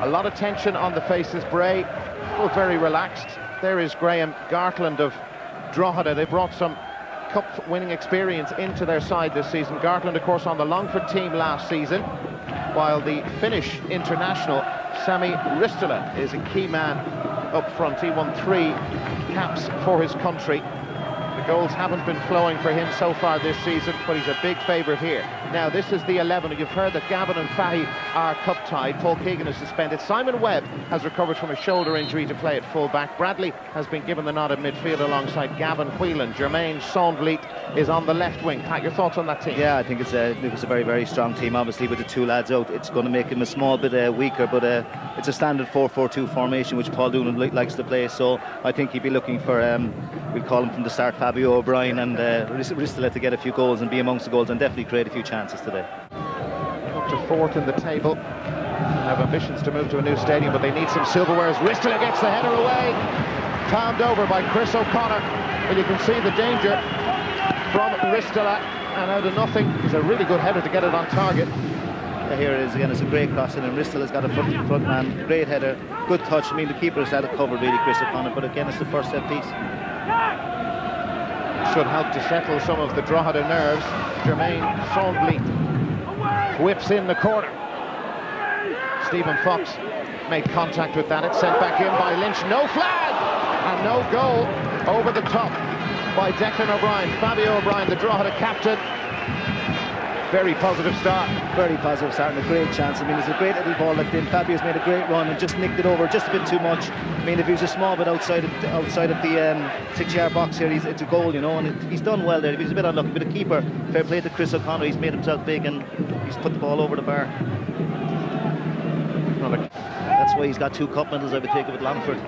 A lot of tension on the faces. Bray, both very relaxed. There is Graham Gartland of Drogheda. They brought some cup-winning experience into their side this season. Gartland, of course, on the Longford team last season, while the Finnish international Sami Ristella is a key man up front. He won 3 caps for his country. The goals haven't been flowing for him so far this season, but he's a big favourite here. Now, this is the 11. You've heard that Gavin and FAI are cup-tied. Paul Keogh is suspended. Simon Webb has recovered from a shoulder injury to play at full-back. Bradley has been given the nod at midfield alongside Gavin, Whelan. Jermaine, Sandvielt is on the left wing. Pat, your thoughts on that team? Yeah, I think it's a very, very strong team. Obviously, with the 2 lads out, it's going to make him a small bit weaker, but it's a standard 4-4-2 formation, which Paul Dunne likes to play, so I think he'd be looking for, we'll call him from the start, Fabio O'Brien and Ristella to get a few goals and be amongst the goals and definitely create a few chances today. Up to 4th in the table. Have ambitions to move to a new stadium, but they need some silverware as Ristella gets the header away. Palmed over by Chris O'Connor. Well, you can see the danger from Ristella, and out of nothing, it's a really good header to get it on target. Here it is again, it's a great crossing, and Ristella's got a front man, great header, good touch. I mean, the keeper has had it covered really, Chris O'Connor, but again, it's the first set piece. Should help to settle some of the Drogheda nerves. Jermaine Sandvielt whips in the corner. Stephen Fox made contact with that. It's sent back in by Lynch. No flag and no goal over the top by Declan O'Brien. Fabio O'Brien, the Drogheda captain. Very positive start. Very positive start and a great chance. I mean, it's a great little ball that did. Fabio's made a great run and just nicked it over just a bit too much. I mean, if he was a small bit outside of the 6-yard box here, it's a goal, you know, and he's done well there. If he's a bit unlucky, but the keeper, fair play to Chris O'Connor, he's made himself big and he's put the ball over the bar. That's why he's got 2 cup medals, I would take it with Longford.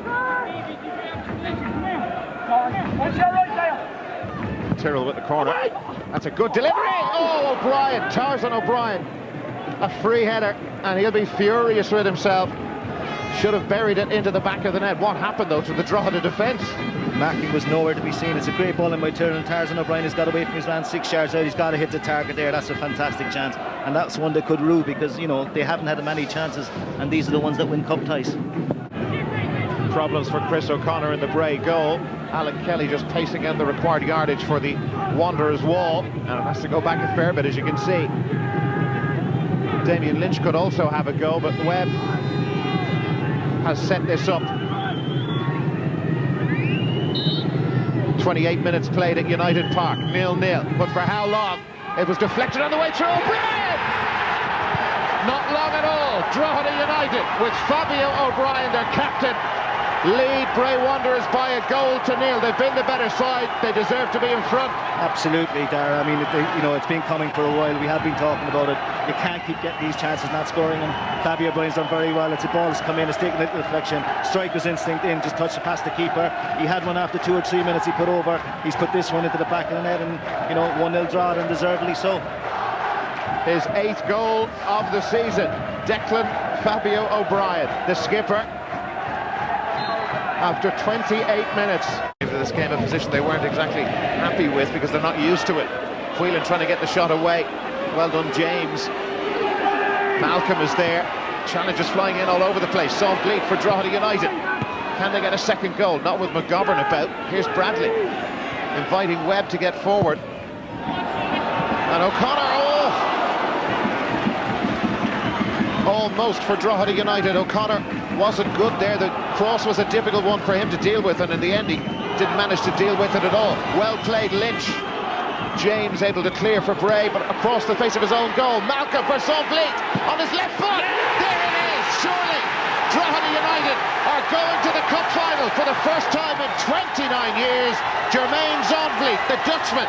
Tyrrell with the corner. That's a good delivery. Oh, O'Brien, Tresson O'Brien. A free header, and he'll be furious with himself. Should have buried it into the back of the net. What happened, though, to the Drogheda defence? Marking was nowhere to be seen. It's a great ball in by Tyrrell, and Tresson O'Brien has got away from his man 6 yards out. He's got to hit the target there. That's a fantastic chance, and that's one they could rue because, you know, they haven't had many chances, and these are the ones that win cup ties. Problems for Chris O'Connor in the Bray goal. Alan Kelly just pacing out the required yardage for the Wanderers wall, and it has to go back a fair bit, as you can see. Damien Lynch could also have a go, but Webb has set this up. 28 minutes played at United Park, 0-0. But for how long? It was deflected on the way through. Brilliant! Not long at all. Drogheda United, with Fabio O'Brien, their captain, lead Bray Wanderers by a 1-0. They've been the better side. They deserve to be in front. Absolutely, Dara. I mean, you know, it's been coming for a while. We have been talking about it. You can't keep getting these chances not scoring, and Fabio O'Brien's done very well. It's a ball that's come in, it's taken a little deflection. Striker's instinct in, just touched it past the keeper. He had one after 2 or 3 minutes he put over. He's put this one into the back of the net, and, you know, 1-0 draw, and deservedly so. His 8th goal of the season. Declan Fabio O'Brien, the skipper, after 28 minutes. This game, a position they weren't exactly happy with because they're not used to it. Whelan trying to get the shot away. Well done, James. Malcolm is there. Challenges flying in all over the place. Sandvielt for Drogheda United. Can they get a second goal? Not with McGovern about. Here's Bradley inviting Webb to get forward. And O'Connor, almost for Drogheda United. O'Connor wasn't good there. The cross was a difficult one for him to deal with, and in the end he didn't manage to deal with it at all. Well played, Lynch. James able to clear for Bray, but across the face of his own goal. Malcolm for Sandvielt on his left foot. There it is, surely. Drogheda United are going to the cup final for the first time in 29 years. Jermaine Sandvielt, the Dutchman,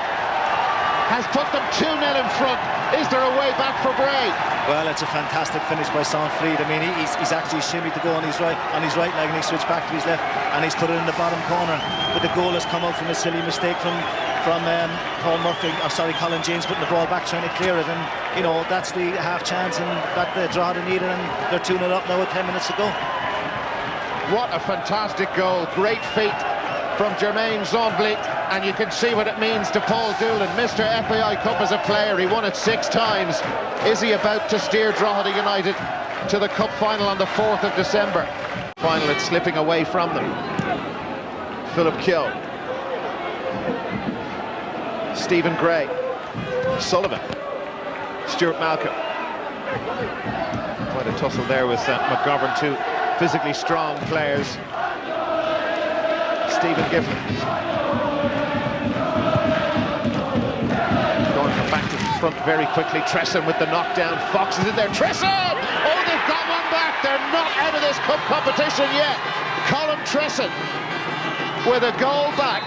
has put them 2-0 in front. Is there a way back for Bray? Well, it's a fantastic finish by Sandvielt. I mean, he's actually shimmied to go on his right leg, and he switched back to his left, and he's put it in the bottom corner. But the goal has come out from a silly mistake from Colin James putting the ball back, trying to clear it, and, you know, that's the half chance and that the Drogheda needed, and they're 2-0 up now with 10 minutes to go. What a fantastic goal! Great feat from Jermaine Sandvielt, and you can see what it means to Paul Doolan, Mr. FAI Cup as a player. He won it 6 times. Is he about to steer Drogheda United to the cup final on the 4th of December. Final, it's slipping away from them. Philip Keogh, Stephen Gray, Sullivan, Stuart Malcolm. Quite a tussle there with McGovern, two physically strong players. Stephen Gifford going from back to front very quickly. Tresson with the knockdown. Fox is in there. Tresson! Oh, they've got one back. They're not out of this cup competition yet. Tresson with a goal back.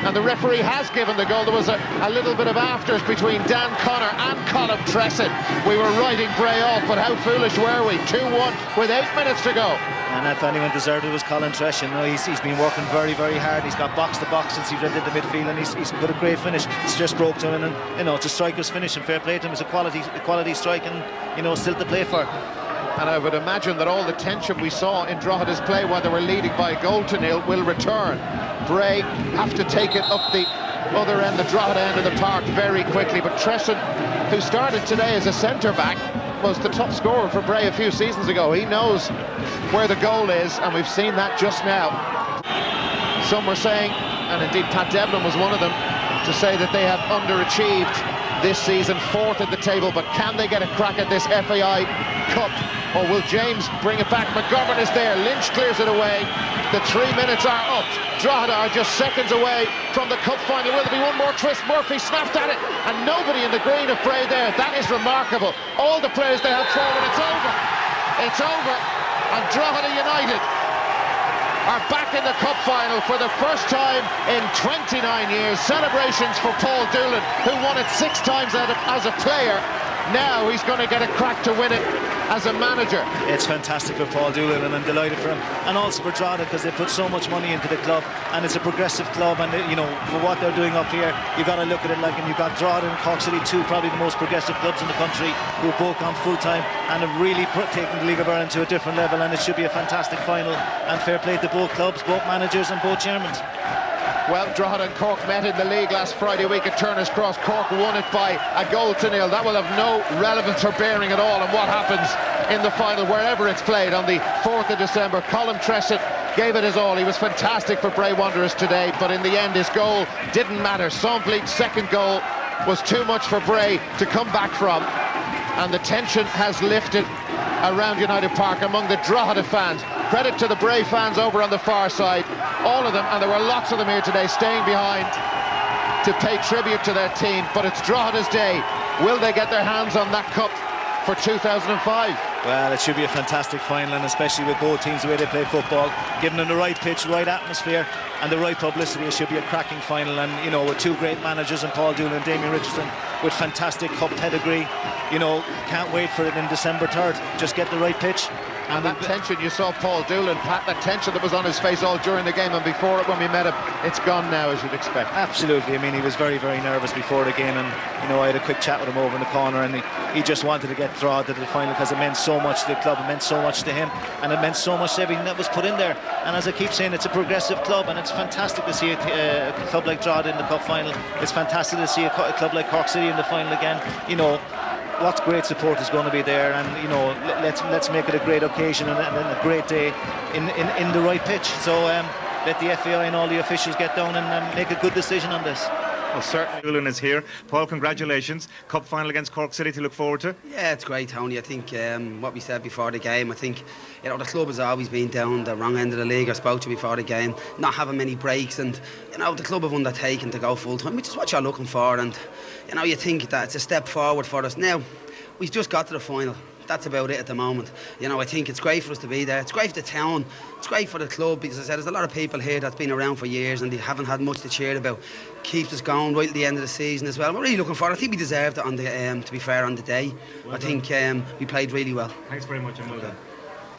And the referee has given the goal. There was a little bit of afters between Dan Connor and Colin Tresson. We were writing Bray off, but how foolish were we? 2-1 with 8 minutes to go. And if anyone deserved it, was Colin Tresson. No, he's been working very, very hard. He's got box to box since he did the midfield, and he's got a great finish. It's just broke to him, and you know, it's a striker's finish, and fair play to him. It's a quality strike, and you know, still to play for. And I would imagine that all the tension we saw in Drogheda's play while they were leading by a goal to nil will return. Bray have to take it up the other end, the Drogheda end of the park, very quickly. But Tresson, who started today as a centre-back, was the top scorer for Bray a few seasons ago. He knows where the goal is, and we've seen that just now. Some were saying, and indeed Pat Devlin was one of them, to say that they have underachieved this season, 4th at the table. But can they get a crack at this FAI Cup? Or will James bring it back? McGovern is there. Lynch clears it away. The 3 minutes are up. Drogheda are just seconds away from the cup final. Will there be one more twist? Murphy snapped at it, and nobody in the green of Bray there. That is remarkable. All the players they have forward. It's over. It's over. And Drogheda United are back in the cup final for the first time in 29 years. Celebrations for Paul Doolan, who won it 6 times as a player. Now he's going to get a crack to win it as a manager. It's fantastic for Paul Doolan, and I'm delighted for him, and also for Drogheda, because they put so much money into the club, and it's a progressive club, and you know, for what they're doing up here, you've got to look at it like, and you've got Drogheda and Cork City, two probably the most progressive clubs in the country, who have both gone full-time and have really taken the League of Ireland to a different level, and it should be a fantastic final, and fair play to both clubs, both managers and both chairmen. Well, Drogheda and Cork met in the league last Friday week at Turner's Cross. Cork won it by a goal to nil. That will have no relevance or bearing at all on what happens in the final, wherever it's played on the 4th of December. Colin Tresson gave it his all. He was fantastic for Bray Wanderers today, but in the end his goal didn't matter. Sandvield's second goal was too much for Bray to come back from, and the tension has lifted around United Park among the Drogheda fans. Credit to the Bray fans over on the far side, all of them, and there were lots of them here today staying behind to pay tribute to their team. But it's Drogheda's day. Will they get their hands on that cup for 2005? Well, it should be a fantastic final, and especially with both teams, the way they play football, given them the right pitch, right atmosphere and the right publicity, it should be a cracking final. And you know, with two great managers in Paul Doolan and Damien Richardson, with fantastic cup pedigree, you know, can't wait for it in December 3rd. Just get the right pitch. And that tension, you saw Paul Doolan, Pat, that tension that was on his face all during the game and before it when we met him, it's gone now, as you'd expect. Absolutely. I mean, he was very, very nervous before the game, and you know, I had a quick chat with him over in the corner, and he just wanted to get Drogheda to the final because it meant so much to the club, it meant so much to him, and it meant so much to everything that was put in there. And as I keep saying, it's a progressive club, and it's fantastic to see a club like Drogheda in the cup final. It's fantastic to see a club like Cork City in the final again. You know, lots of great support is going to be there, and you know, let's make it a great occasion and a great day in the right pitch. So let the FAI and all the officials get down and make a good decision on this. Well, certainly Whelan is here. Paul, congratulations. Cup final against Cork City to look forward to. Yeah, it's great, Tony. I think what we said before the game, I think, you know, the club has always been down the wrong end of the league. I spoke to before the game, not having many breaks, and you know, the club have undertaken to go full time, which is what you're looking for. And you know, you think that it's a step forward for us. Now we've just got to the final. That's about it at the moment. You know, I think it's great for us to be there. It's great for the town. It's great for the club, because as I said, there's a lot of people here that's been around for years and they haven't had much to cheer about. Keeps us going right at the end of the season as well. We're really looking for it. I think we deserved it on the, to be fair, on the day. I think we played really well. Thanks very much, and well done.